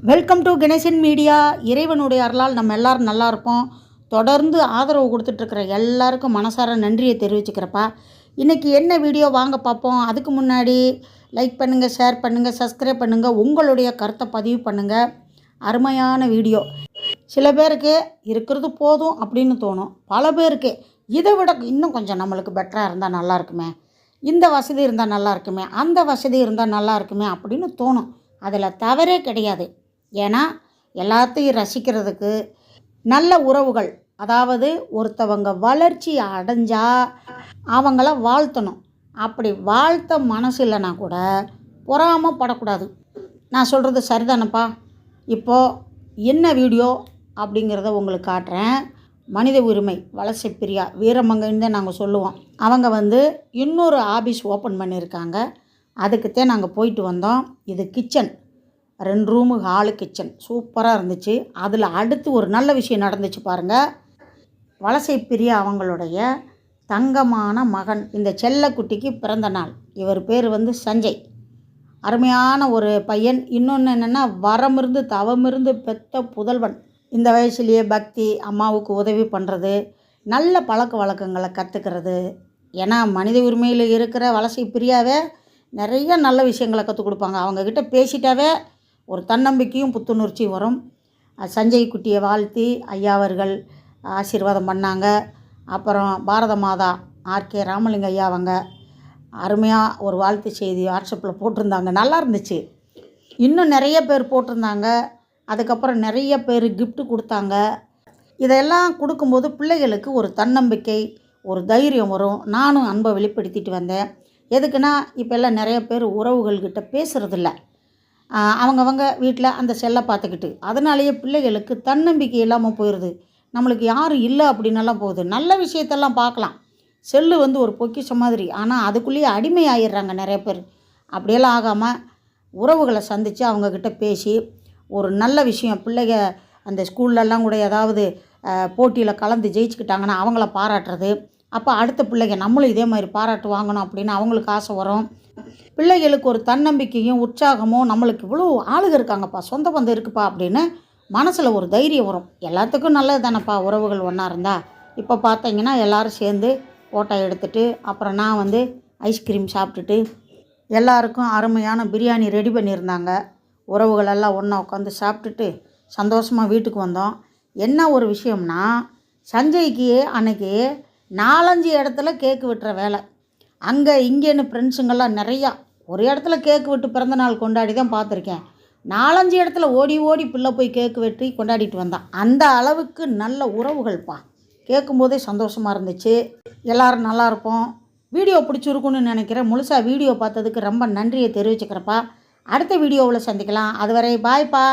Welcome to Ganesan media. இறைவனுடைய அருளால் நம்ம எல்லோரும் நல்லா இருப்போம். தொடர்ந்து ஆதரவு கொடுத்துட்ருக்குற எல்லாருக்கும் மனசார நன்றியை தெரிவிச்சுக்கிறப்பா. இன்றைக்கி என்ன வீடியோ வாங்க பார்ப்போம். அதுக்கு முன்னாடி லைக் பண்ணுங்கள், ஷேர் பண்ணுங்கள், சப்ஸ்கிரைப் பண்ணுங்கள், உங்களுடைய கருத்தை பதிவு பண்ணுங்கள். அருமையான வீடியோ. சில பேருக்கு இருக்கிறது போதும் அப்படின்னு தோணும். பல பேருக்கு இதை விட இன்னும் கொஞ்சம் நம்மளுக்கு பெட்டராக இருந்தால் நல்லா இருக்குமே, இந்த வசதி இருந்தால் நல்லா இருக்குமே, அந்த வசதி இருந்தால் நல்லா இருக்குமே அப்படின்னு தோணும். அதில் தவறே கிடையாது. ஏன்னா எல்லாத்தையும் ரசிக்கிறதுக்கு நல்ல உறவுகள், அதாவது ஒருத்தவங்க வளர்ச்சி அடைஞ்சால் அவங்கள வாழ்த்தணும். அப்படி வாழ்த்த மனசு இல்லைனா கூட பொறாமப்படக்கூடாது. நான் சொல்கிறது சரிதானப்பா. இப்போது என்ன வீடியோ அப்படிங்கிறத உங்களுக்கு காட்டுறேன். மனித உரிமை வலசை பிரியா வீரமங்கைன்னு தான் நாங்கள் சொல்லுவோம். அவங்க இன்னொரு ஆஃபீஸ் ஓப்பன் பண்ணியிருக்காங்க. அதுக்குத்தான் நாங்கள் போயிட்டு வந்தோம். இது கிச்சன், 2 ரூமு, ஹாலு, கிச்சன் சூப்பராக இருந்துச்சு. அதில் அடுத்து ஒரு நல்ல விஷயம் நடந்துச்சு பாருங்கள். வலசை பிரியா அவங்களுடைய தங்கமான மகன், இந்த செல்லக்குட்டிக்கு பிறந்த நாள். இவர் பேர் சஞ்சய். அருமையான ஒரு பையன். இன்னொன்று என்னென்னா, வரமிருந்து தவமிருந்து பெத்த புதல்வன். இந்த வயசுலேயே பக்தி, அம்மாவுக்கு உதவி பண்ணுறது, நல்ல பழக்க வழக்கங்களை கற்றுக்கிறது. ஏன்னா மனித உரிமையில் இருக்கிற வலசை பிரியாவே நிறைய நல்ல விஷயங்களை கற்றுக் கொடுப்பாங்க. அவங்கக்கிட்ட பேசிட்டாவே ஒரு தன்னம்பிக்கையும் புத்துணர்ச்சியும் வரும். சஞ்சய் குட்டியை வாழ்த்தி ஐயா அவர்கள் ஆசீர்வாதம் பண்ணாங்க. அப்புறம் பாரத மாதா ஆர்கே ராமலிங்க ஐயா அவங்க அருமையாக ஒரு வாழ்த்து செய்தி வாட்ஸ்அப்பில் போட்டிருந்தாங்க. நல்லா இருந்துச்சு. இன்னும் நிறைய பேர் போட்டிருந்தாங்க. அதுக்கப்புறம் நிறைய பேர் கிஃப்ட்டு கொடுத்தாங்க. இதெல்லாம் கொடுக்கும்போது பிள்ளைகளுக்கு ஒரு தன்னம்பிக்கை, ஒரு தைரியம் வரும். நானும் அன்பை வெளிப்படுத்திட்டு வந்தேன். எதுக்குன்னா, இப்போ எல்லாம் நிறைய பேர் உறவுகள்கிட்ட பேசுகிறதில்ல. அவங்கவங்க வீட்டில் அந்த செல்லை பார்த்துக்கிட்டு, அதனாலேயே பிள்ளைகளுக்கு தன்னம்பிக்கை இல்லாமல் போயிடுது. நம்மளுக்கு யாரும் இல்லை அப்படின்னெல்லாம் போகுது. நல்ல விஷயத்தெல்லாம் பார்க்கலாம். செல்லு ஒரு பொக்கிஷம் மாதிரி. ஆனால் அதுக்குள்ளேயே அடிமை ஆகிடுறாங்க நிறைய பேர். அப்படியெல்லாம் ஆகாமல் உறவுகளை சந்தித்து அவங்கக்கிட்ட பேசி ஒரு நல்ல விஷயம், பிள்ளைங்க அந்த ஸ்கூல்லலாம் கூட ஏதாவது போட்டியில் கலந்து ஜெயிச்சுக்கிட்டாங்கன்னா அவங்கள பாராட்டுறது. அப்போ அடுத்த பிள்ளைங்க நம்மளும் இதே மாதிரி பாராட்டு வாங்கணும் அப்படின்னு அவங்களுக்கு ஆசை வரும். பிள்ளைகளுக்கு ஒரு தன்னம்பிக்கையும் உற்சாகமும், நம்மளுக்கு இவ்வளோ ஆளுங்க இருக்காங்கப்பா, சொந்த பந்தம் இருக்குப்பா அப்படின்னு மனசில் ஒரு தைரியம் வரும். எல்லாத்துக்கும் நல்லது தானேப்பா உறவுகள் ஒன்றா இருந்தால். இப்போ பார்த்தீங்கன்னா எல்லோரும் சேர்ந்து ஃபோட்டோ எடுத்துகிட்டு, அப்புறம் நான் ஐஸ்கிரீம் சாப்பிட்டுட்டு, எல்லாருக்கும் அருமையான பிரியாணி ரெடி பண்ணியிருந்தாங்க. உறவுகளெல்லாம் ஒன்றா உட்காந்து சாப்பிட்டுட்டு சந்தோஷமாக வீட்டுக்கு வந்தோம். என்ன ஒரு விஷயம்னா, சஞ்சய்க்கு அன்னைக்கு 4-5 இடத்துல கேக்கு வெட்டுற வேலை. அங்கே இங்கேன்னு ஃப்ரெண்ட்ஸுங்கெல்லாம் நிறையா ஒரு இடத்துல கேக்கு வெட்டு பிறந்தநாள் கொண்டாடி தான் பார்த்துருக்கேன். 4-5 இடத்துல ஓடி ஓடி பிள்ளை போய் கேக்கு வெட்டி கொண்டாடிட்டு வந்தான். அந்த அளவுக்கு நல்ல உறவுகள்ப்பா. கேட்கும்போதே சந்தோஷமாக இருந்துச்சு. எல்லோரும் நல்லா இருப்போம். வீடியோ பிடிச்சிருக்குன்னு நினைக்கிறேன். முழுசாக வீடியோ பார்த்ததுக்கு ரொம்ப நன்றியை தெரிவிச்சுக்கிறப்பா. அடுத்த வீடியோவில் சந்திக்கலாம். அதுவரை பாய்ப்பா.